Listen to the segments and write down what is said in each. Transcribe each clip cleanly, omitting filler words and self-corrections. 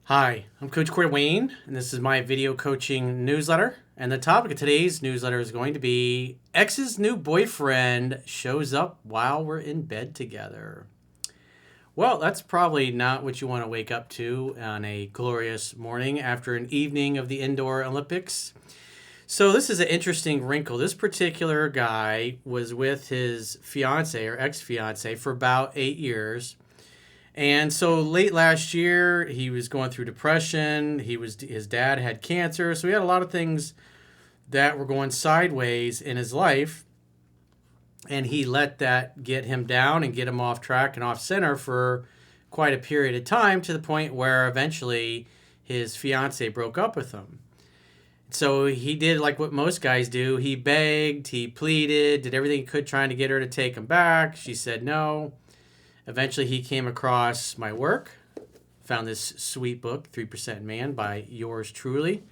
Hi, I'm Coach Corey Wayne, and this is my video coaching newsletter. And the topic of today's newsletter is going to be ex's new boyfriend shows up while we're in bed together. Well, that's probably not what you want to wake up to on a glorious morning after an evening of the indoor Olympics. So, this is an interesting wrinkle. This particular guy was with his fiance or ex fiance for about 8 years. And so late last year, he was going through depression. His dad had cancer, so he had a lot of things that were going sideways in his life, and he let that get him down and get him off track and off center for quite a period of time, to the point where eventually his fiance broke up with him. So he did like what most guys do. He begged, he pleaded, did everything he could trying to get her to take him back. She said no. Eventually, he came across my work, found this sweet book, 3% Man, by yours truly.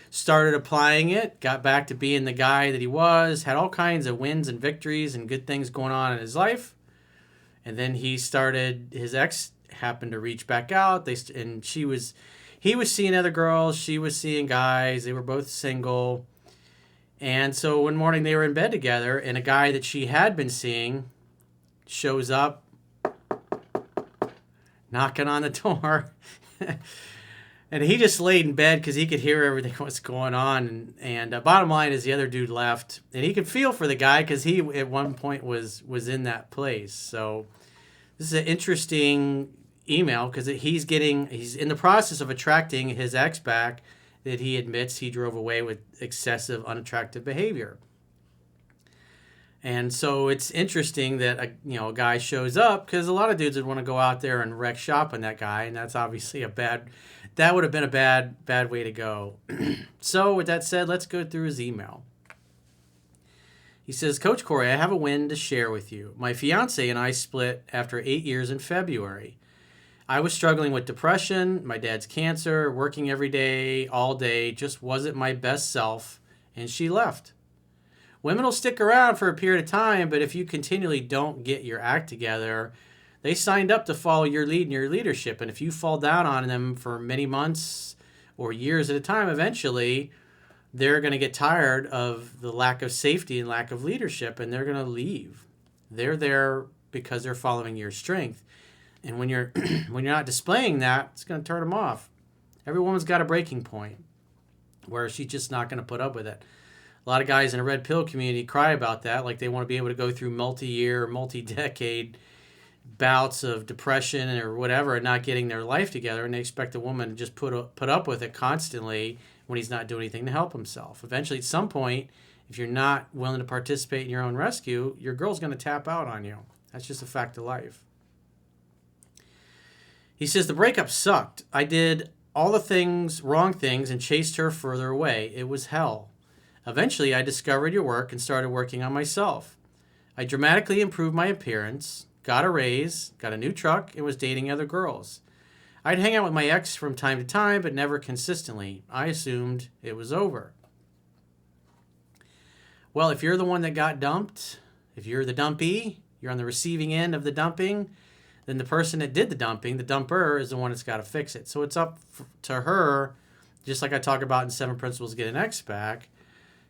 Started applying it, got back to being the guy that he was, had all kinds of wins and victories and good things going on in his life. And then his ex happened to reach back out. He was seeing other girls, she was seeing guys. They were both single. And so one morning they were in bed together, and a guy that she had been seeing shows up, knocking on the door. And he just laid in bed because he could hear everything was going on. And bottom line is the other dude left. And he could feel for the guy because he at one point was in that place. So this is an interesting email because he's in the process of attracting his ex back that he admits he drove away with excessive, unattractive behavior. And so it's interesting that a guy shows up, because a lot of dudes would want to go out there and wreck shop on that guy, and that's obviously that would have been a bad way to go. So with that said, let's go through his email. He says, Coach Corey, I have a win to share with you. My fiance and I split after 8 years in February. I was struggling with depression, my dad's cancer, working every day, all day, just wasn't my best self, and she left. Women will stick around for a period of time, but if you continually don't get your act together, they signed up to follow your lead and your leadership. And if you fall down on them for many months or years at a time, eventually they're going to get tired of the lack of safety and lack of leadership, and they're going to leave. They're there because they're following your strength. And when you're when you're not displaying that, it's going to turn them off. Every woman's got a breaking point where she's just not going to put up with it. A lot of guys in the red pill community cry about that, like they want to be able to go through multi-year, multi-decade bouts of depression or whatever and not getting their life together, and they expect a woman to just put up with it constantly when he's not doing anything to help himself. Eventually, at some point, if you're not willing to participate in your own rescue, your girl's going to tap out on you. That's just a fact of life. He says, the breakup sucked. I did all the wrong things, and chased her further away. It was hell. Eventually, I discovered your work and started working on myself. I dramatically improved my appearance, got a raise, got a new truck, and was dating other girls. I'd hang out with my ex from time to time, but never consistently. I assumed it was over. Well, if you're the one that got dumped, if you're the dumpee, you're on the receiving end of the dumping, then the person that did the dumping, the dumper, is the one that's got to fix it. So it's up to her, just like I talk about in 7 Principles to Get an Ex Back,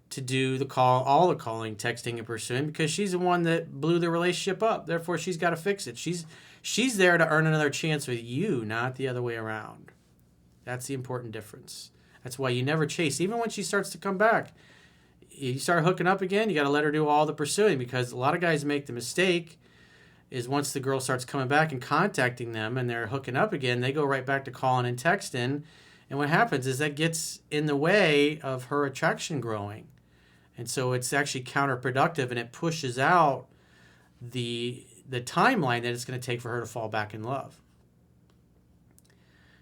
to do all the calling, texting, and pursuing, because she's the one that blew the relationship up. Therefore, she's got to fix it. She's there to earn another chance with you, not the other way around. That's the important difference. That's why you never chase. Even when she starts to come back, you start hooking up again, you got to let her do all the pursuing, because a lot of guys make the mistake is once the girl starts coming back and contacting them and they're hooking up again, they go right back to calling and texting. And what happens is that gets in the way of her attraction growing. And so it's actually counterproductive, and it pushes out the timeline that it's going to take for her to fall back in love.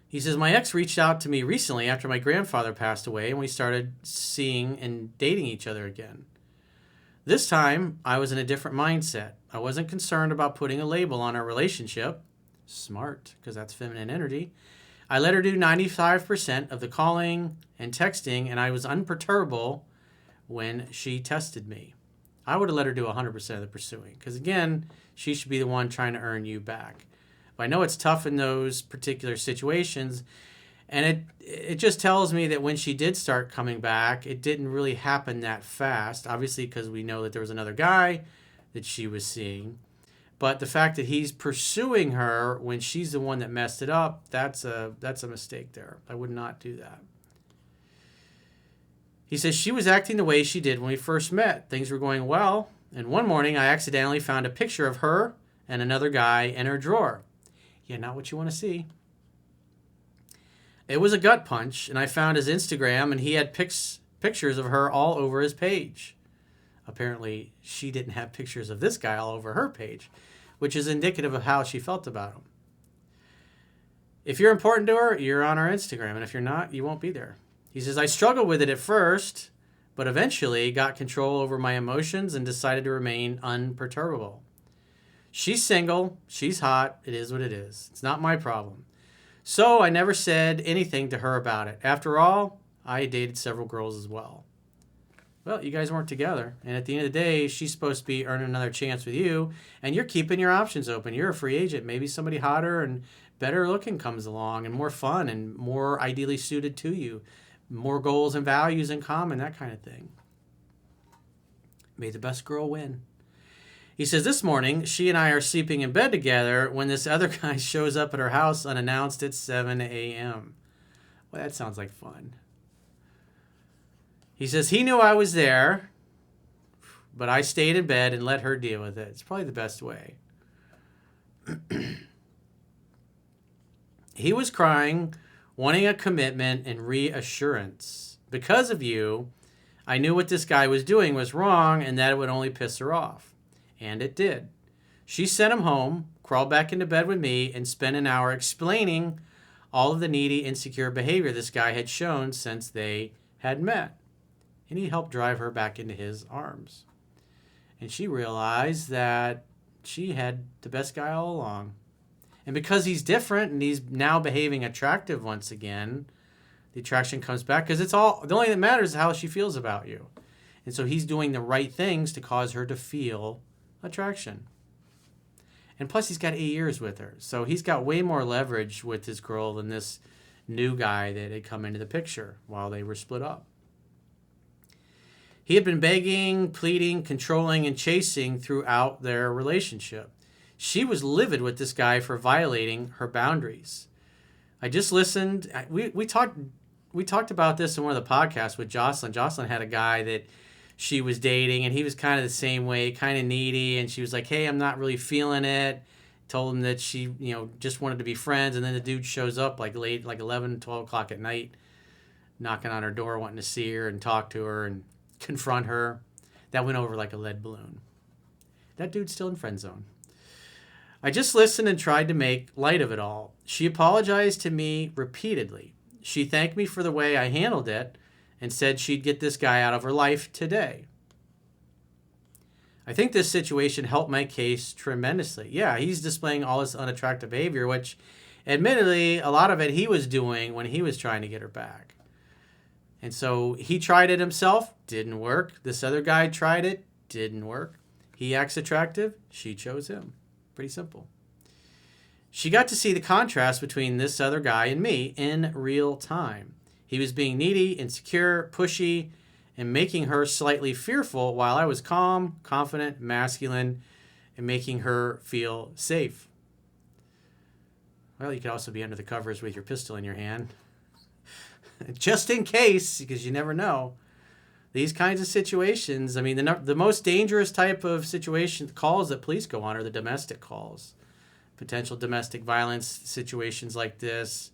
He says, my ex reached out to me recently after my grandfather passed away, and we started seeing and dating each other again. This time, I was in a different mindset. I wasn't concerned about putting a label on our relationship. Smart, because that's feminine energy. I let her do 95% of the calling and texting, and I was unperturbable when she tested me. I would have let her do 100% of the pursuing, because again, she should be the one trying to earn you back. But I know it's tough in those particular situations, And it just tells me that when she did start coming back, it didn't really happen that fast. Obviously, because we know that there was another guy that she was seeing. But the fact that he's pursuing her when she's the one that messed it up, that's a mistake there. I would not do that. He says, she was acting the way she did when we first met. Things were going well. And one morning, I accidentally found a picture of her and another guy in her drawer. Yeah, not what you want to see. It was a gut punch, and I found his Instagram, and he had pictures of her all over his page. Apparently, she didn't have pictures of this guy all over her page, which is indicative of how she felt about him. If you're important to her, you're on her Instagram, and if you're not, you won't be there. He says, I struggled with it at first, but eventually got control over my emotions and decided to remain unperturbable. She's single, she's hot, it is what it is. It's not my problem. So I never said anything to her about it. After all, I dated several girls as well. Well, you guys weren't together. And at the end of the day, she's supposed to be earning another chance with you. And you're keeping your options open. You're a free agent. Maybe somebody hotter and better looking comes along and more fun and more ideally suited to you. More goals and values in common, that kind of thing. May the best girl win. He says, this morning, she and I are sleeping in bed together when this other guy shows up at her house unannounced at 7 a.m. Well, that sounds like fun. He says, he knew I was there, but I stayed in bed and let her deal with it. It's probably the best way. He was crying, wanting a commitment and reassurance. Because of you, I knew what this guy was doing was wrong and that it would only piss her off. And it did. She sent him home, crawled back into bed with me, and spent an hour explaining all of the needy, insecure behavior this guy had shown since they had met. And he helped drive her back into his arms. And she realized that she had the best guy all along. And because he's different and he's now behaving attractive once again, the attraction comes back because the only thing that matters is how she feels about you. And so he's doing the right things to cause her to feel attraction. And plus he's got 8 years with her. So he's got way more leverage with his girl than this new guy that had come into the picture while they were split up. He had been begging, pleading, controlling, and chasing throughout their relationship. She was livid with this guy for violating her boundaries. I just listened. We talked about this in one of the podcasts with Jocelyn. Jocelyn had a guy that she was dating, and he was kind of the same way, kind of needy, and she was like, hey, I'm not really feeling it. Told him that she, just wanted to be friends, and then the dude shows up like late, like 11, 12 o'clock at night, knocking on her door, wanting to see her and talk to her and confront her. That went over like a lead balloon. That dude's still in friend zone. I just listened and tried to make light of it all. She apologized to me repeatedly. She thanked me for the way I handled it and said she'd get this guy out of her life today. I think this situation helped my case tremendously. Yeah, he's displaying all this unattractive behavior, which admittedly, a lot of it he was doing when he was trying to get her back. And so he tried it himself, didn't work. This other guy tried it, didn't work. He acts attractive, she chose him. Pretty simple. She got to see the contrast between this other guy and me in real time. He was being needy, insecure, pushy, and making her slightly fearful while I was calm, confident, masculine, and making her feel safe. Well, you could also be under the covers with your pistol in your hand. Just in case, because you never know. These kinds of situations, I mean, the most dangerous type of situation calls that police go on are the domestic calls. Potential domestic violence situations like this.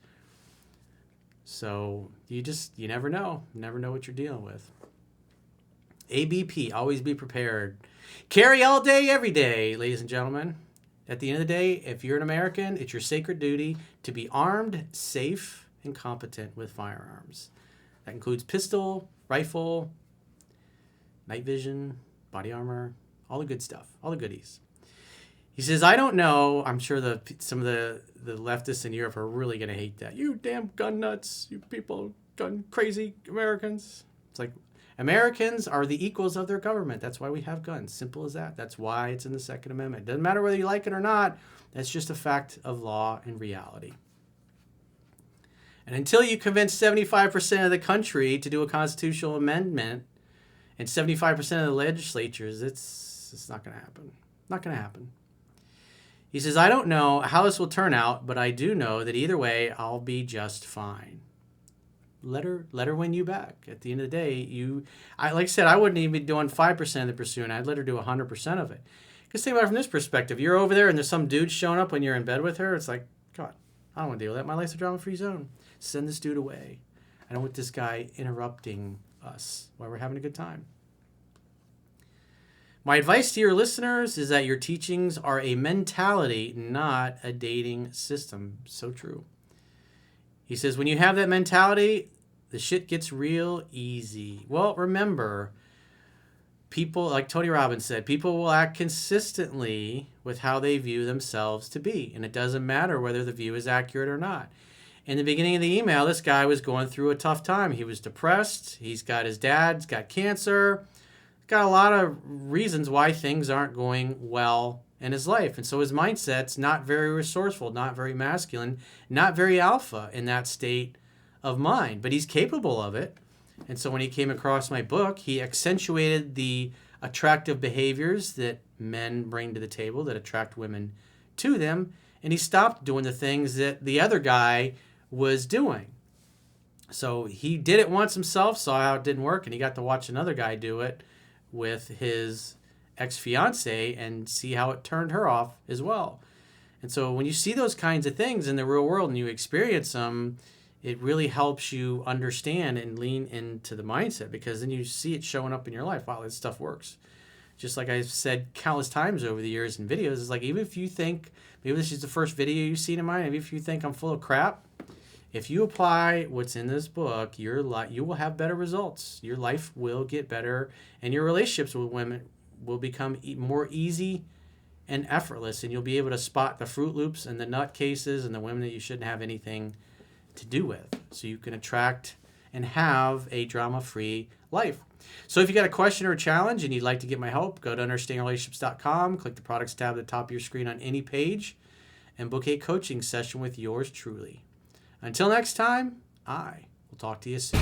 So you never know. You never know what you're dealing with. ABP, always be prepared. Carry all day, every day, ladies and gentlemen. At the end of the day, if you're an American, it's your sacred duty to be armed, safe, and competent with firearms. That includes pistol, rifle, night vision, body armor, all the good stuff, all the goodies. He says, I don't know. I'm sure some of the leftists in Europe are really going to hate that. You damn gun nuts, you people, gun crazy Americans. It's like, Americans are the equals of their government. That's why we have guns. Simple as that. That's why it's in the Second Amendment. Doesn't matter whether you like it or not. That's just a fact of law and reality. And until you convince 75% of the country to do a constitutional amendment and 75% of the legislatures, it's not going to happen. Not going to happen. He says, I don't know how this will turn out, but I do know that either way, I'll be just fine. Let her win you back. At the end of the day, like I said, I wouldn't even be doing 5% of the pursuing. I'd let her do 100% of it. Because think about it from this perspective. You're over there and there's some dude showing up when you're in bed with her. It's like, God, I don't want to deal with that. My life's a drama-free zone. Send this dude away. I don't want this guy interrupting us while we're having a good time. My advice to your listeners is that your teachings are a mentality, not a dating system. So true. He says, when you have that mentality, the shit gets real easy. Well, remember, people, like Tony Robbins said, people will act consistently with how they view themselves to be. And it doesn't matter whether the view is accurate or not. In the beginning of the email, this guy was going through a tough time. He was depressed. He's dad's got cancer. Got a lot of reasons why things aren't going well in his life. And so his mindset's not very resourceful, not very masculine, not very alpha in that state of mind. But he's capable of it. And so when he came across my book, he accentuated the attractive behaviors that men bring to the table that attract women to them. And he stopped doing the things that the other guy was doing. So he did it once himself, saw how it didn't work, and he got to watch another guy do it with his ex-fiance and see how it turned her off as well. And so when you see those kinds of things in the real world and you experience them, it really helps you understand and lean into the mindset, because then you see it showing up in your life. Wow, this stuff works. Just like I've said countless times over the years in videos, it's like, even if you think, maybe this is the first video you've seen of mine, maybe if you think I'm full of crap, if you apply what's in this book, you will have better results. Your life will get better, and your relationships with women will become more easy and effortless, and you'll be able to spot the Fruit Loops and the nutcases and the women that you shouldn't have anything to do with. So you can attract and have a drama-free life. So if you got a question or a challenge and you'd like to get my help, go to understandingrelationships.com, click the products tab at the top of your screen on any page, and book a coaching session with yours truly. Until next time, I will talk to you soon.